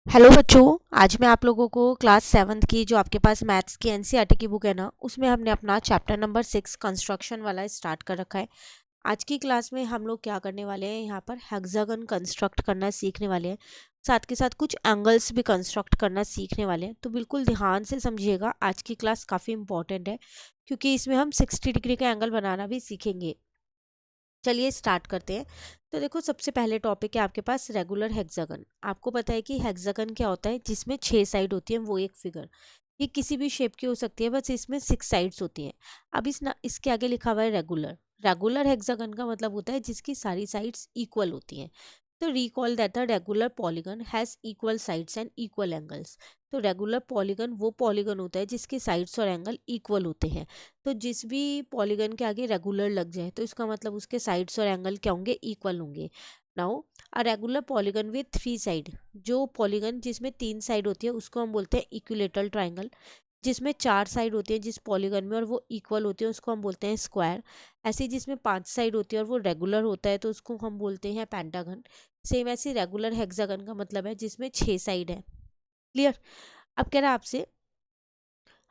Hello बच्चों। आज मैं आप लोगों को क्लास 7th की जो आपके पास मैथ्स की एनसीईआरटी की बुक है ना, उसमें हमने अपना चैप्टर नंबर 6 कंस्ट्रक्शन वाला स्टार्ट कर रखा है। आज की क्लास में हम लोग क्या करने वाले हैं, यहाँ पर हेक्सागन कंस्ट्रक्ट करना सीखने वाले हैं। साथ के साथ कुछ एंगल्स भी कंस्ट्रक्ट करना सीखने वाले हैं, तो बिल्कुल ध्यान से समझिएगा। आज की क्लास काफ़ी इंपॉर्टेंट है क्योंकि इसमें हम 60 डिग्री का एंगल बनाना भी सीखेंगे। चलिए स्टार्ट करते हैं। तो देखो, सबसे पहले टॉपिक है आपके पास रेगुलर हेक्सागन। आपको पता है कि हेक्सागन क्या होता है, जिसमें 6 साइड होती है, वो एक फिगर। ये किसी भी शेप की हो सकती है, बस इसमें 6 साइड्स होती हैं। अब इसके आगे लिखा हुआ है रेगुलर। रेगुलर हेक्सागन का मतलब होता है जिसकी सारी साइड्स इक्वल होती हैं। तो recall that the regular polygon has equal sides and equal angles. तो रेगुलर पॉलीगन वो पॉलीगन होता है जिसके साइड्स और एंगल इक्वल होते हैं। तो जिस भी पॉलीगन के आगे रेगुलर लग जाए तो इसका मतलब उसके साइड्स और एंगल क्या होंगे, इक्वल होंगे। Now a regular polygon with 3 side. जो पॉलीगन जिसमें 3 साइड होती है उसको हम बोलते हैं इक्विलेटरल ट्राइंगल। जिसमें 4 साइड होती है जिस पॉलीगन में और वो इक्वल होती है उसको हम बोलते हैं स्क्वायर। ऐसे ही जिसमें 5 साइड होती है और वो रेगुलर होता है तो उसको हम बोलते हैं पेंटागन। सेम ऐसे रेगुलर हेक्सागन का मतलब है जिसमें 6 साइड है। क्लियर। अब कह रहा है आपसे,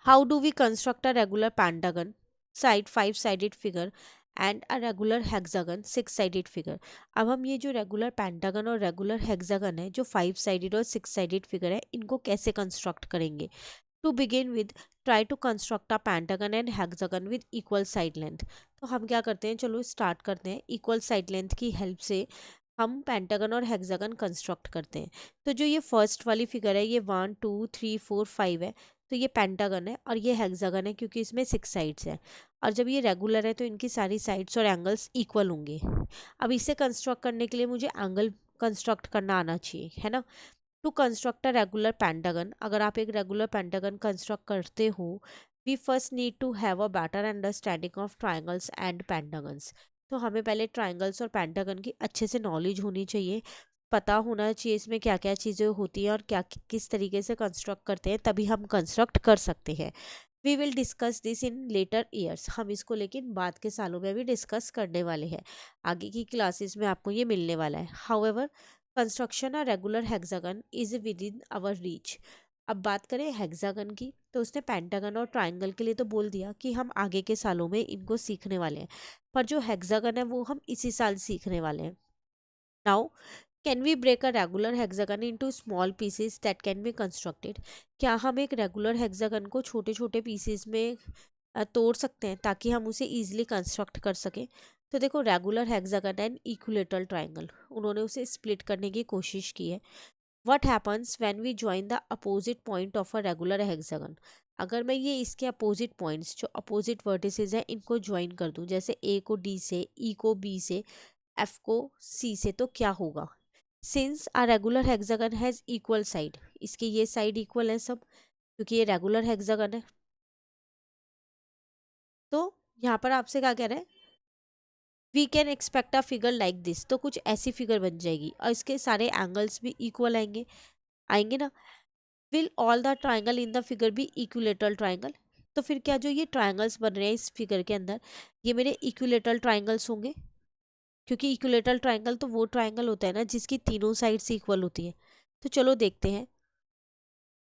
how do we construct a regular pentagon side 5 sided figure and a regular hexagon 6 sided figure. अब हम ये जो रेगुलर पेंटागन और रेगुलर हेक्सागन है, जो 5 साइडेड और 6 साइडेड फिगर है, इनको कैसे कंस्ट्रक्ट करेंगे। To begin with, try to construct a pentagon and hexagon with equal side length. तो हम क्या करते हैं, चलो स्टार्ट करते हैं। इक्वल साइड लेंथ की हेल्प से हम पेंटागन और हेक्सागन कंस्ट्रक्ट करते हैं। तो जो ये फर्स्ट वाली फिगर है, ये 1 2 3 4 5 है, तो ये पेंटागन है। और ये हेक्सागन है क्योंकि इसमें 6 साइड्स है। और जब ये रेगुलर है तो इनकी सारी साइड्स और एंगल्स इक्वल होंगे। अब इसे कंस्ट्रक्ट करने के लिए मुझे एंगल कंस्ट्रक्ट करना आना चाहिए, है ना। To construct a regular pentagon, अगर आप एक रेगुलर पेंटागन कंस्ट्रक्ट करते हो, we first need to have a better understanding of triangles and pentagons. तो हमें पहले ट्राइंगल्स और पेंटागन की अच्छे से नॉलेज होनी चाहिए। पता होना चाहिए इसमें क्या क्या चीज़ें होती हैं और क्या किस तरीके से कंस्ट्रक्ट करते हैं, तभी हम कंस्ट्रक्ट कर सकते हैं। We will discuss this in later years. हम इसको लेकिन बाद के सालों में भी डिस्कस करने वाले हैं। आगे की क्लासेस में आपको ये मिलने वाला है। However, construction a regular hexagon is with in our reach. अब बात करें हेक्सागन की, तो उसने पेंटागन और ट्राइंगल के लिए तो बोल दिया कि हम आगे के सालों में इनको सीखने वाले हैं, पर जो हेक्सागन है वो हम इसी साल सीखने वाले हैं। Now, can we break a regular hexagon into small pieces that can be constructed. क्या हम एक रेगुलर हेक्सागन को छोटे छोटे पीसेस में तोड़ सकते हैं ताकि हम उसे ईजिली कंस्ट्रक्ट कर सकें। तो देखो, regular hexagon and equilateral triangle, उन्होंने उसे स्प्लिट करने की कोशिश की है। What happens when we join the opposite point of a regular hexagon. अगर मैं ये इसके अपोजिट पॉइंट्स, जो अपोजिट वर्टिसेस हैं, इनको ज्वाइन कर दूं, जैसे ए को डी से, ई को बी से, एफ को सी से, तो क्या होगा। Since a regular hexagon has equal side, इसके ये साइड इक्वल है सब, क्योंकि ये रेगुलर हेक्सागन है। तो यहाँ पर आपसे क्या कह रहा है, we can expect a figure like this. तो कुछ ऐसी फिगर बन जाएगी और इसके सारे एंगल्स भी इक्वल आएंगे, आएंगे ना। Will all the triangle in the figure B equilateral triangle. तो फिर क्या जो ये ट्राइंगल्स बन रहे हैं इस फिगर के अंदर, ये मेरे इक्विलेटरल ट्राइंगल्स होंगे, क्योंकि इक्विलेटरल ट्राइंगल तो वो ट्राइंगल होता है ना जिसकी तीनों साइड्स इक्वल होती है। तो चलो देखते हैं।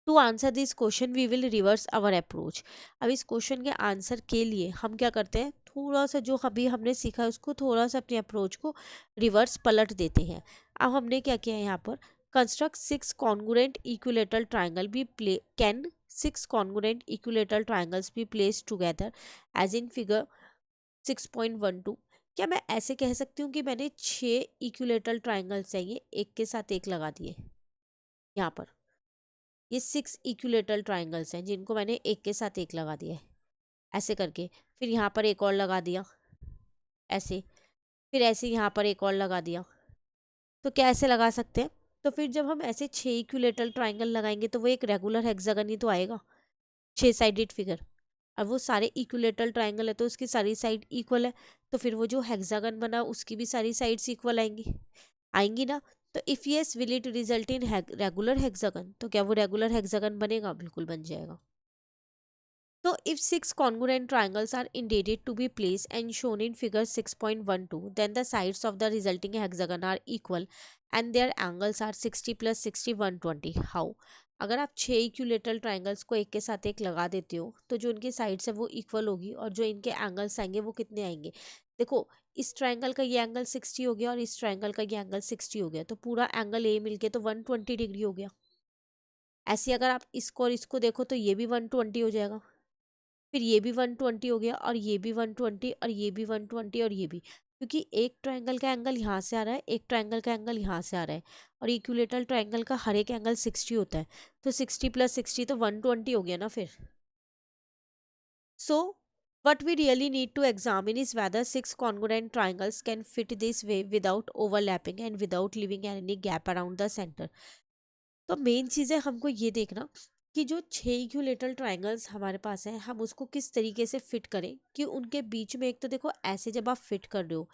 To answer this question we will reverse our approach. अब इस क्वेश्चन के आंसर के लिए हम क्या करते हैं, थोड़ा सा जो अभी हमने सीखा है उसको थोड़ा सा अपने अप्रोच को रिवर्स पलट देते हैं। अब हमने क्या किया है यहाँ पर, construct 6 congruent equilateral triangle be play can 6 congruent equilateral triangles be place together as in figure 6.12। क्या मैं ऐसे कह सकती हूँ कि मैंने 6 इक्विलेटरल ट्राइंगल्स चाहिए एक के साथ एक लगा दिए। यहाँ पर ये 6 इक्विलेटरल ट्राइंगल्स हैं जिनको मैंने एक के साथ एक लगा दिया है, ऐसे करके। फिर यहाँ पर एक और लगा दिया, ऐसे। फिर ऐसे यहाँ पर एक और लगा दिया। तो क्या ऐसे लगा सकते हैं। तो फिर जब हम ऐसे 6 इक्विलेटरल ट्राइंगल लगाएंगे तो वो एक रेगुलर हेक्सागन ही तो आएगा, 6 साइडेड फिगर। अब वो सारे इक्विलेटरल ट्राइंगल है तो उसकी सारी साइड इक्वल है, तो फिर वो जो हेक्सागन बना उसकी भी सारी साइड्स इक्वल आएंगी, आएंगी ना। तो if yes will it result in regular hexagon. तो क्या वो रेगुलर हेक्सागन बनेगा, बिल्कुल बन जाएगा। तो if 6 congruent triangles are intended to be placed and shown in figure 6.12, then the sides of the resulting hexagon are equal and their angles are 60 plus 60 120। How? अगर आप 6 इक्विलेटरल ट्राइंगल्स को एक के साथ एक लगा देते हो तो जो इनकी साइड्स है वो इक्वल होगी और जो इनके एंगल्स आएंगे वो कितने आएंगे? देखो, इस ट्राइंगल का ये एंगल 60 हो गया और इस ट्राइंगल का ये एंगल 60 हो गया, तो पूरा एंगल ए मिलके तो 120 डिग्री हो गया। ऐसे अगर आप इसको और इसको देखो तो ये भी 120 हो जाएगा, फिर ये भी 120 हो गया और ये भी 120 और ये भी 120 और ये भी, क्योंकि एक ट्रायंगल का एंगल यहाँ से आ रहा है, एक ट्रायंगल का एंगल यहाँ से आ रहा है और इक्विलेटरल ट्रायंगल का हर एक एंगल 60 होता है, तो 60 प्लस 60 तो 120 हो गया ना फिर। सो what we really need to examine is whether six congruent triangles can fit this way without overlapping and without leaving any gap around the center। तो मेन चीज़ है हमको ये देखना कि जो 6 इक्विलेटरल ट्रायंगल्स हमारे पास हैं हम उसको किस तरीके से फिट करें कि उनके बीच में, एक तो देखो ऐसे जब आप फिट कर रहे हो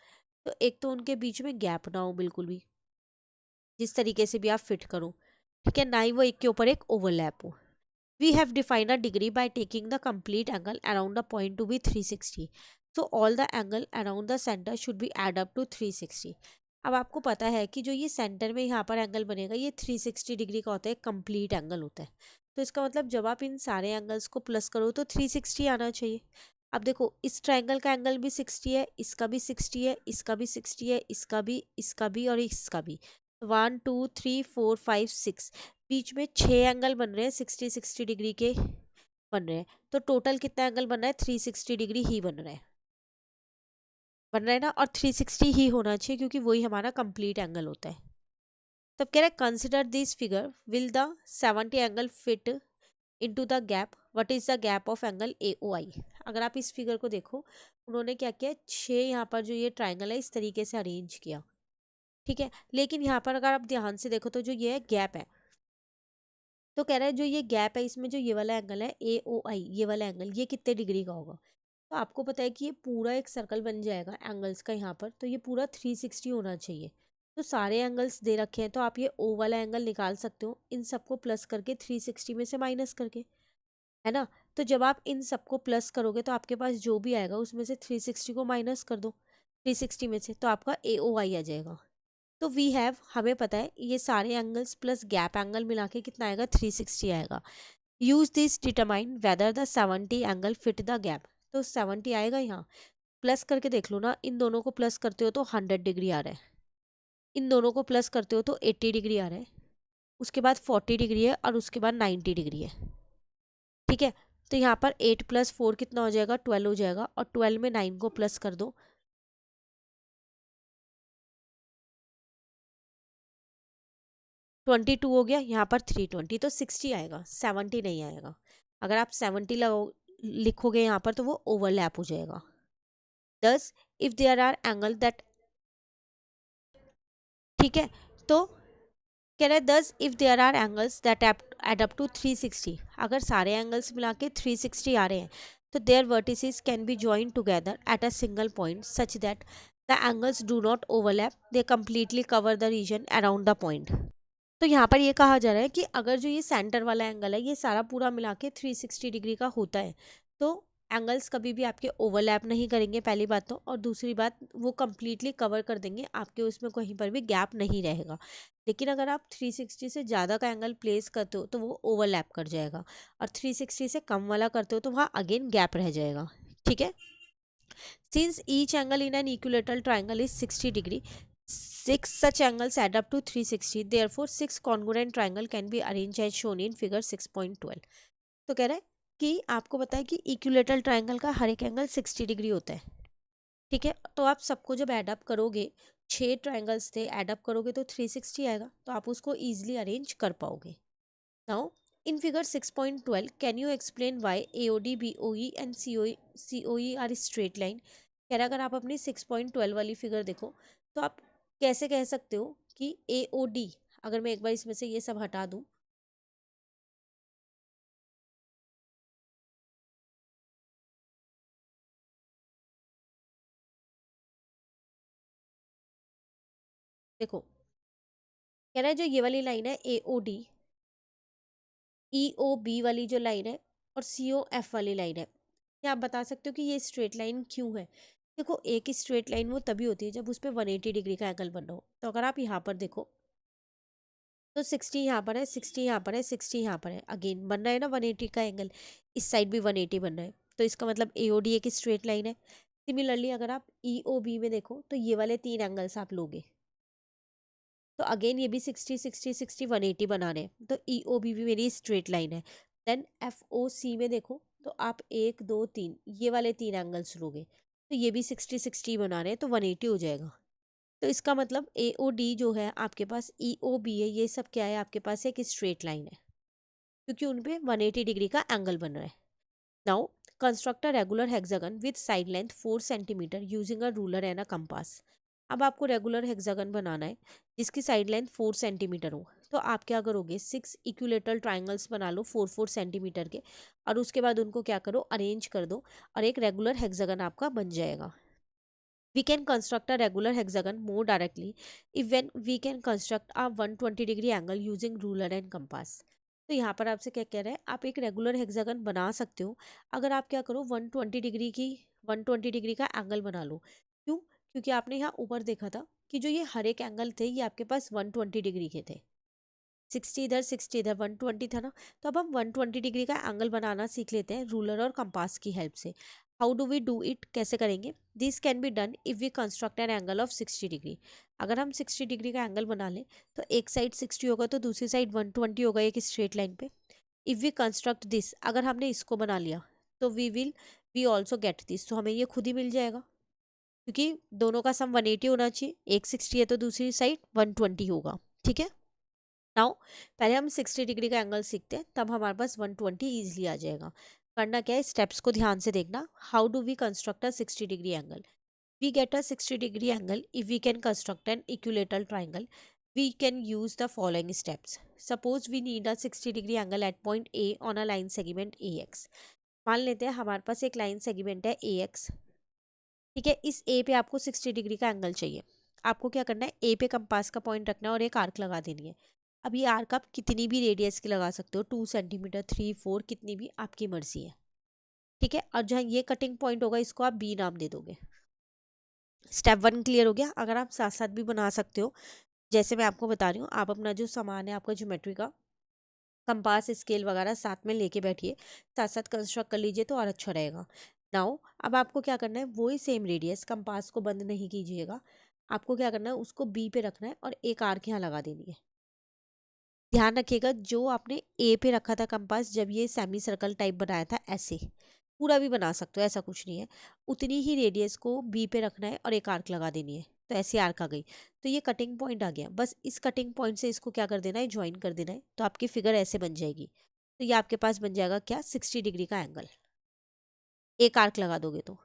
तो एक तो उनके बीच में गैप ना हो बिल्कुल भी, जिस तरीके से भी आप फिट करो, ठीक है, ना ही वो एक के ऊपर एक ओवरलैप हो। We have defined a degree by taking the complete angle around the point to be 360. So all the angle around the center should be add up to 360। अब आपको पता है कि जो ये सेंटर में यहाँ पर एंगल बनेगा ये 360 डिग्री का होता है, कंप्लीट एंगल होता है। तो इसका मतलब जब आप इन सारे एंगल्स को प्लस करो तो 360 आना चाहिए। अब देखो, इस ट्रायंगल का एंगल भी 60 है, इसका भी 60 है, इसका भी 60 है, इसका भी और इसका भी। 1 2 3 4 5 6, बीच में 6 एंगल बन रहे हैं 60 डिग्री के बन रहे हैं, तो टोटल कितना एंगल बन रहा है? 360 डिग्री ही बन रहा है ना, और 360 ही होना चाहिए क्योंकि वही हमारा कंप्लीट एंगल होता है। तब कह रहे हैं consider this figure, will the 70 angle fit into the gap, what is the gap of angle A O I. अगर आप इस फिगर को देखो, उन्होंने क्या किया, 6 यहाँ पर जो ये ट्राइंगल है इस तरीके से अरेंज किया, ठीक है, लेकिन यहाँ पर अगर आप ध्यान से देखो तो जो ये गैप है, तो कह रहा है जो ये गैप है इसमें जो ये वाला एंगल है ए ओ आई, ये वाला एंगल ये कितने डिग्री का होगा? तो आपको पता है कि ये पूरा एक सर्कल बन जाएगा एंगल्स का यहाँ पर, तो ये पूरा 360 होना चाहिए। तो सारे एंगल्स दे रखे हैं तो आप ये ओ वाला एंगल निकाल सकते हो इन सबको प्लस करके 360 में से माइनस करके, है ना। तो जब आप इन सबको प्लस करोगे तो आपके पास जो भी आएगा उसमें से 360 को माइनस कर दो 360 में से, तो आपका ए ओ आई आ जाएगा। तो वी हैव, हमें पता है ये सारे एंगल्स प्लस गैप एंगल मिला के कितना आएगा? 360 आएगा। Use this determine whether the 70 angle fit the gap. तो 70 आएगा यहाँ, प्लस करके देख लो ना, इन दोनों को प्लस करते हो तो 100 डिग्री आ रहा है, इन दोनों को प्लस करते हो तो 80 डिग्री आ रहा है, उसके बाद 40 डिग्री है और उसके बाद 90 डिग्री है, ठीक है। तो यहाँ पर 8 प्लस 4 कितना हो जाएगा? 12 हो जाएगा, और 12 में 9 को प्लस कर दो, 22 हो गया, यहाँ पर 320, तो 60 आएगा, 70 नहीं आएगा। अगर आप 70 लिखोगे यहाँ पर तो वो ओवरलैप हो जाएगा। Thus if there are angle that, ठीक है, तो कह रहे हैं thus if there are angles that add up to 360, अगर सारे एंगल्स मिला के 360 आ रहे हैं तो their vertices can be join together at a single point such that the angles do not overlap, they completely cover the region around the point. तो यहाँ पर ये कहा जा रहा है कि अगर जो ये सेंटर वाला एंगल है ये सारा पूरा मिला के 360 डिग्री का होता है तो एंगल्स कभी भी आपके ओवरलैप नहीं करेंगे, पहली बात तो, और दूसरी बात वो कंप्लीटली कवर कर देंगे, आपके उसमें कहीं पर भी गैप नहीं रहेगा। लेकिन अगर आप 360 से ज़्यादा का एंगल प्लेस करते हो तो वो ओवरलैप कर जाएगा, और 360 से कम वाला करते हो तो वहाँ अगेन गैप रह जाएगा, ठीक है। Since each angle in an equilateral triangle is 60 degree, 6 such angles add up to 360. Therefore, 6 congruent triangle can be arranged as shown in figure 6.12. तो कह रहा है कि आपको पता है कि इक्विलेटरल ट्राइंगल का हर एक एंगल 60 डिग्री होता है, ठीक है। तो आप सबको जब एड अप करोगे, 6 ट्राइंगल्स थे, एड अप करोगे तो 360 आएगा, तो आप उसको ईजिली अरेंज कर पाओगे। Now, in figure 6.12, can you explain why AOD, BOE and COE are straight line? कह रहा अगर आप अपनी 6.12 वाली फिगर देखो तो आप कैसे कह सकते हो कि AOD, अगर मैं एक बार इसमें से ये सब हटा दूं, देखो कह रहा है जो ये वाली लाइन है AOD, EOB वाली जो लाइन है और COF वाली लाइन है, क्या आप बता सकते हो कि ये स्ट्रेट लाइन क्यों है? देखो, एक स्ट्रेट लाइन वो तभी होती है जब उस पर 180 डिग्री का एंगल बना हो। तो अगर आप यहाँ पर देखो तो 60 यहाँ पर है, 60 यहाँ पर है, 60 यहाँ पर है, अगेन बन रहा है ना 180 का एंगल, इस साइड भी 180 बन रहा है, तो इसका मतलब AOD एक स्ट्रेट लाइन है। सिमिलरली अगर आप EOB में देखो तो ये वाले 3 एंगल्स आप लोगे, तो अगेन ये भी 60 60 60 180 बना रहे हैं, तो EOB भी मेरी स्ट्रेट लाइन है। देन FOC में देखो तो आप 1 2 3 ये वाले 3 एंगल्स लोगे, तो ये भी 60 60 बना रहे हैं, तो 180 हो जाएगा। तो इसका मतलब AOD जो है आपके पास, EOB है, ये सब क्या है आपके पास एक स्ट्रेट लाइन है, क्योंकि उन पे 180 डिग्री का एंगल बन रहा है। Now construct a regular hexagon with side length 4 centimetre using a ruler and a compass. अब आपको रेगुलर हेक्सागन बनाना है जिसकी साइड लेंथ 4 सेंटीमीटर हो, तो आप क्या करोगे, 6 इक्विलेटरल ट्राइंगल्स बना लो 4 सेंटीमीटर के, और उसके बाद उनको क्या करो, अरेंज कर दो, और एक रेगुलर हेक्सागन आपका बन जाएगा। We can construct a regular hexagon more directly if when we can construct a 120 degree angle using ruler and compass। तो यहाँ पर आपसे क्या कह रहा है, आप एक रेगुलर हेक्सागन बना सकते हो अगर आप क्या करो, 120 डिग्री का एंगल बना लो। क्यों? क्योंकि आपने यहाँ ऊपर देखा था कि जो ये हर एक एंगल थे ये आपके पास 120 डिग्री के थे, 60 इधर 60 इधर, 120 था ना। तो अब हम 120 डिग्री का एंगल बनाना सीख लेते हैं रूलर और कंपास की हेल्प से। How do we do it, कैसे करेंगे? This can be done if we construct an angle of 60 degree. अगर हम 60 डिग्री का एंगल बना लें तो एक साइड 60 होगा तो दूसरी साइड 120 होगा एक स्ट्रेट लाइन पे। इफ वी कंस्ट्रक्ट दिस, अगर हमने इसको बना लिया तो वी ऑल्सो गेट दिस, तो हमें ये खुद ही मिल जाएगा, क्योंकि दोनों का सम 180 होना चाहिए, एक 60 है तो दूसरी साइड 120 होगा। ठीक है, नाउ पहले हम 60 डिग्री का एंगल सीखते हैं, तब हमारे पास 120 ईजिली आ जाएगा। करना क्या है, स्टेप्स को ध्यान से देखना। How do we construct a 60 degree angle? We get a 60 degree angle if we can construct an equilateral triangle. We can use the following steps. Suppose we need a 60 degree angle at point A on a line segment AX। मान लेते हैं हमारे पास एक line segment है AX। ठीक है, इस A पे आपको 60 डिग्री का एंगल चाहिए। आपको क्या करना है, A पे कंपास का पॉइंट रखना है और एक आर्क लगा देनी है। अब ये आर्क आप कितनी भी रेडियस की लगा सकते हो, 2 सेंटीमीटर, 3 4, कितनी भी आपकी मर्जी है। ठीक है, और जहाँ ये कटिंग पॉइंट होगा इसको आप B नाम दे दोगे। स्टेप 1 क्लियर हो गया। अगर आप साथ साथ भी बना सकते हो, जैसे मैं आपको बता रही हूँ, आप अपना जो सामान है आपका ज्योमेट्री का, कंपास स्केल वगैरह साथ में लेके बैठिए, साथ साथ कंस्ट्रक्ट कर लीजिए तो और अच्छा रहेगा। नाउ अब आपको क्या करना है, वही सेम रेडियस, कंपास को बंद नहीं कीजिएगा, आपको क्या करना है, उसको B पे रखना है और एक आर्क यहाँ लगा देनी है। ध्यान रखिएगा जो आपने A पे रखा था कंपास, जब ये सेमी सर्कल टाइप बनाया था, ऐसे पूरा भी बना सकते हो, ऐसा कुछ नहीं है, उतनी ही रेडियस को B पे रखना है और एक आर्क लगा देनी है, तो ऐसी आर्क आ गई। तो ये कटिंग पॉइंट आ गया, बस इस कटिंग पॉइंट से इसको क्या कर देना है, ज्वाइन कर देना है, तो आपकी फिगर ऐसे बन जाएगी। तो ये आपके पास बन जाएगा क्या, 60 डिग्री का एंगल, एक आर्क लगा दोगे तो।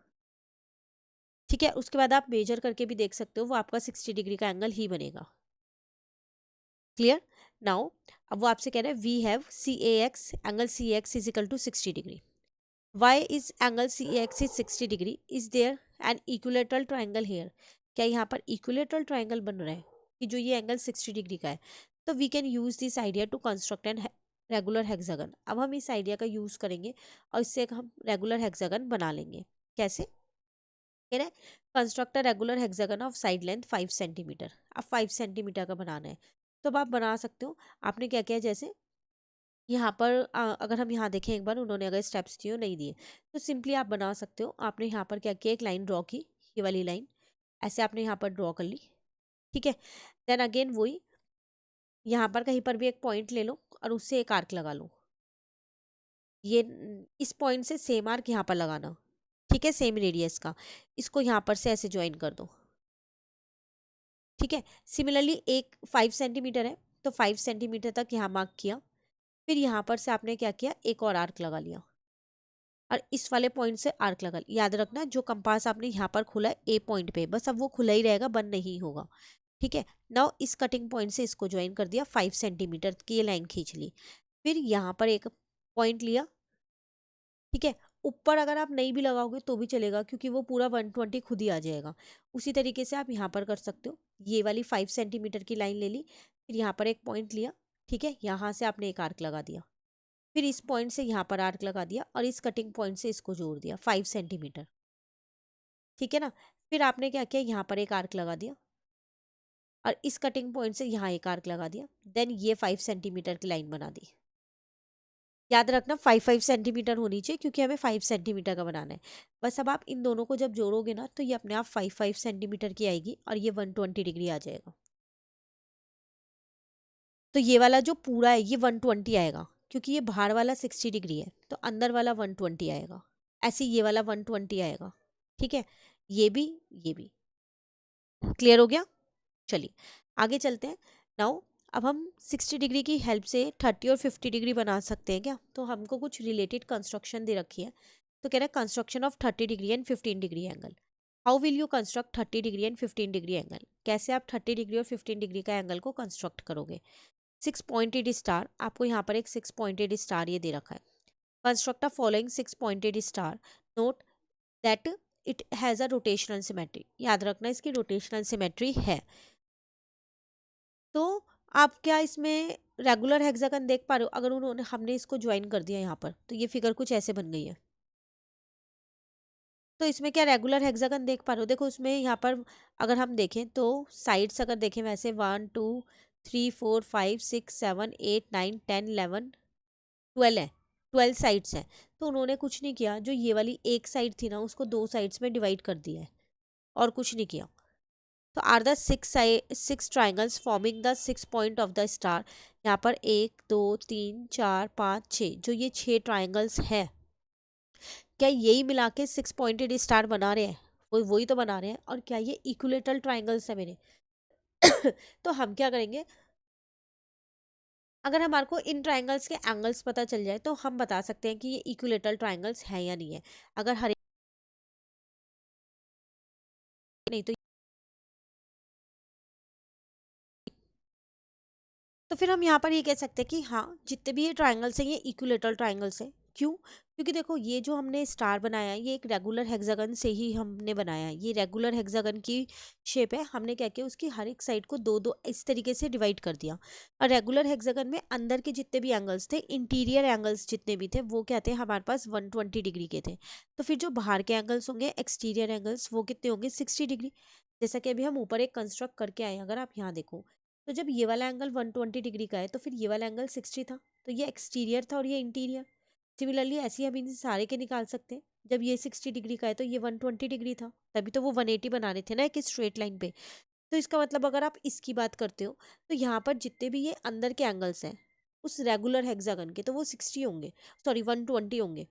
ठीक है, उसके बाद आप मेजर करके भी देख सकते हो, वो आपका 60 डिग्री का एंगल ही बनेगा। क्लियर? नाउ अब वो आपसे कह रहा है we have CAX, angle CAX is equal to 60 degree. Why is angle CAX is 60 degree? Is there an equilateral triangle here? क्या यहाँ पर इक्विलेटरल ट्राइंगल बन रहा है कि जो ये एंगल 60 डिग्री का है? तो we can use this idea to construct an regular hexagon. अब हम इस आइडिया का यूज करेंगे और इससे एक हम रेगुलर हेक्सागन बना लेंगे। कैसे? कह रहे हैं construct a regular hexagon of side length 5 centimetre. अब 5 सेंटीमीटर का बनाना है, तो अब आप बना सकते हो। आपने क्या किया, जैसे यहाँ पर अगर हम यहाँ देखें एक बार, उन्होंने अगर स्टेप्स दिए नहीं दिए, तो सिंपली आप बना सकते हो। आपने यहाँ पर क्या किया, एक लाइन ड्रॉ की, ये वाली लाइन ऐसे आपने यहाँ पर ड्रॉ कर ली। ठीक है, देन अगेन वही यहाँ पर कहीं पर भी एक पॉइंट ले लो और उससे एक आर्क लगा लो। ये इस पॉइंट से सेम आर्क यहाँ पर लगाना। ठीक है, सेम रेडियस का, इसको यहाँ पर से ऐसे ज्वाइन कर दो। ठीक है, सिमिलरली एक 5 सेंटीमीटर है तो 5 सेंटीमीटर तक यहाँ मार्क किया, फिर यहाँ पर से आपने क्या किया, एक और आर्क लगा लिया और इस वाले पॉइंट से आर्क लगा लिया। याद रखना जो कंपास आपने यहाँ पर खोला है A पॉइंट पे, बस अब वो खुला ही रहेगा, बंद नहीं होगा। ठीक है, नाउ इस कटिंग पॉइंट से इसको ज्वाइन कर दिया, 5 सेंटीमीटर की ये लाइन खींच ली, फिर यहाँ पर एक पॉइंट लिया। ठीक है, ऊपर अगर आप नहीं भी लगाओगे तो भी चलेगा, क्योंकि वो पूरा 120 खुद ही आ जाएगा। उसी तरीके से आप यहाँ पर कर सकते हो, ये वाली 5 सेंटीमीटर की लाइन ले ली, फिर यहाँ पर एक पॉइंट लिया। ठीक है, यहाँ से आपने एक आर्क लगा दिया, फिर इस पॉइंट से यहाँ पर आर्क लगा दिया और इस कटिंग पॉइंट से इसको जोड़ दिया 5 सेंटीमीटर। ठीक है ना, फिर आपने क्या किया, यहाँ पर एक आर्क लगा दिया, और इस कटिंग पॉइंट से यहाँ एक आर्क लगा दिया, देन ये 5 सेंटीमीटर की लाइन बना दी। याद रखना 5 सेंटीमीटर होनी चाहिए क्योंकि हमें 5 सेंटीमीटर का बनाना है। बस अब आप इन दोनों को जब जोड़ोगे ना तो ये अपने आप 5 सेंटीमीटर की आएगी और ये 120 डिग्री आ जाएगा। तो ये वाला जो पूरा है ये 120 आएगा क्योंकि ये बाहर वाला 60 डिग्री है तो अंदर वाला 120 आएगा। ऐसे ये वाला 120 आएगा। ठीक है, ये भी, ये भी। क्लियर हो गया? चलिए आगे चलते हैं। नाउ अब हम 60 डिग्री की हेल्प से 30 और 50 डिग्री बना सकते हैं क्या? तो हमको कुछ रिलेटेड कंस्ट्रक्शन दे रखी है। तो कह रहा है construction of 30 degree and 15 degree angle. How will you construct 30 degree and 15 degree angle? कैसे आप 30 डिग्री और 15 डिग्री का एंगल को कंस्ट्रक्ट करोगे? 6 पॉइंटेड स्टार, आपको यहाँ पर एक 6 पॉइंटेड स्टार ये दे रखा है। Construct a following 6 pointed star, note that it has a rotational symmetry. याद रखना इसकी रोटेशनल सिमेट्री है। तो आप क्या इसमें रेगुलर हेक्सागन देख पा रहे हो? अगर उन्होंने हमने इसको ज्वाइन कर दिया यहाँ पर तो ये फिगर कुछ ऐसे बन गई है। तो इसमें क्या रेगुलर हेक्सागन देख पा रहे हो? देखो इसमें यहाँ पर अगर हम देखें तो साइड्स अगर देखें वैसे 1 2 3 4 5 6 7 8 9 10 11 12 है। 12 साइड्स हैं। तो उन्होंने कुछ नहीं किया, जो ये वाली एक साइड थी ना उसको दो साइड्स में डिवाइड कर दिया है और कुछ नहीं किया। तो are the 6 triangles forming the 6 point of the star. यहाँ पर 1 2 3 4 5 6, जो ये 6 ट्राइंगल्स हैं, क्या यही मिला के 6 पॉइंटेड स्टार बना रहे हैं? वही तो बना रहे हैं। और क्या ये इक्विलेटरल ट्राइंगल्स है मेरे? तो हम क्या करेंगे, अगर हमारे को इन ट्राइंगल्स के एंगल्स पता चल जाए तो हम बता सकते हैं कि ये इक्विलेटरल ट्राइंगल्स है या नहीं है। अगर हर नहीं तो फिर हम यहाँ पर ये कह सकते हैं कि हाँ जितने भी ये ट्राइंगल्स हैं ये इक्विलेटरल ट्राइंगल्स हैं। क्यों? क्योंकि देखो ये जो हमने स्टार बनाया है ये एक रेगुलर हेक्सागन से ही हमने बनाया है। ये रेगुलर हेक्सागन की शेप है। हमने क्या किया, उसकी हर एक साइड को दो दो इस तरीके से डिवाइड कर दिया। और रेगुलर हेक्सागन में अंदर के जितने भी एंगल्स थे, इंटीरियर एंगल्स जितने भी थे, वो क्या थे, हमारे पास 120 डिग्री के थे। तो फिर जो बाहर के एंगल्स होंगे, एक्सटीरियर एंगल्स, वो कितने होंगे, 60 डिग्री। जैसा कि अभी हम ऊपर एक कंस्ट्रक्ट करके आए, अगर आप यहाँ देखो तो जब ये वाला एंगल 120 डिग्री का है तो फिर ये वाला एंगल 60 था, तो ये एक्सटीरियर था और ये इंटीरियर। सिमिलरली ऐसे ही हम इन सारे के निकाल सकते हैं। जब ये 60 डिग्री का है तो ये 120 डिग्री था, तभी तो वो 180 बना रहे थे ना एक स्ट्रेट लाइन पे। तो इसका मतलब अगर आप इसकी बात करते हो तो यहाँ पर जितने भी ये अंदर के एंगल्स हैं उस रेगुलर हेक्सागन के, तो वो 60 होंगे, सॉरी 120 होंगे।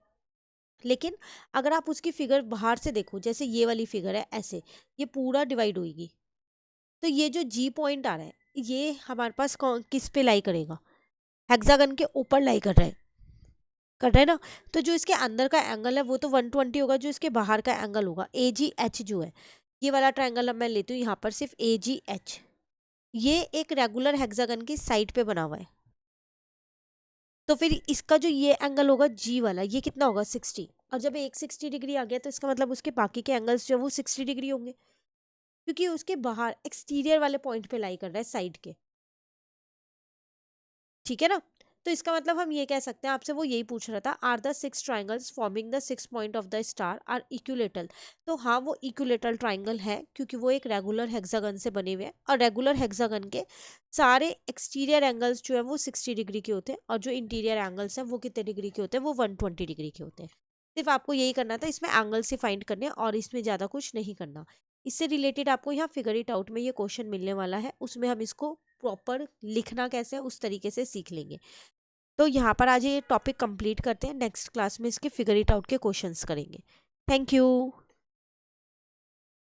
लेकिन अगर आप उसकी फिगर बाहर से देखो, जैसे ये वाली फिगर है ऐसे, ये पूरा डिवाइड होगी। तो ये जो जी पॉइंट आ रहा है ये हमारे पास किस पे लाई करेगा, हेक्सागन के ऊपर लाई कर रहा है ना। तो जो इसके अंदर का एंगल है वो तो 120 होगा, जो इसके बाहर का एंगल होगा ए जी एच जो है, ये वाला ट्रायंगल अब मैं लेती हूँ यहाँ पर सिर्फ ए जी एच, ये एक रेगुलर हेक्सागन की साइड पे बना हुआ है। तो फिर इसका जो ये एंगल होगा जी वाला, ये कितना होगा, 60। और जब एक 60 डिग्री आ गया तो इसका मतलब उसके बाकी के एंगल्स जो है वो 60 डिग्री होंगे, क्योंकि उसके बाहर एक्सटीरियर वाले पॉइंट पे लाई कर रहा है साइड के। ठीक है ना। तो इसका मतलब हम ये कह सकते हैं, आपसे वो यही पूछ रहा था, are the 6 triangles forming the 6 point of the star are equilateral. तो हाँ वो इक्विलेटरल ट्राइंगल है क्योंकि वो एक रेगुलर हेक्सागन से बने हुए हैं और रेगुलर हेक्सागन के सारे एक्सटीरियर एंगल्स जो है वो 60 डिग्री के होते हैं और जो इंटीरियर एंगल्स हैं वो कितने डिग्री के होते हैं, वो 120 डिग्री के होते हैं। सिर्फ आपको यही करना था, इसमें एंगल्स ही फाइंड करने और इसमें ज़्यादा कुछ नहीं करना। इससे रिलेटेड आपको यहाँ फिगर इट आउट में ये क्वेश्चन मिलने वाला है, उसमें हम इसको प्रॉपर लिखना कैसे है उस तरीके से सीख लेंगे। तो यहाँ पर आज ये टॉपिक कंप्लीट करते हैं, नेक्स्ट क्लास में इसके फिगर इट आउट के क्वेश्चंस करेंगे। Thank you.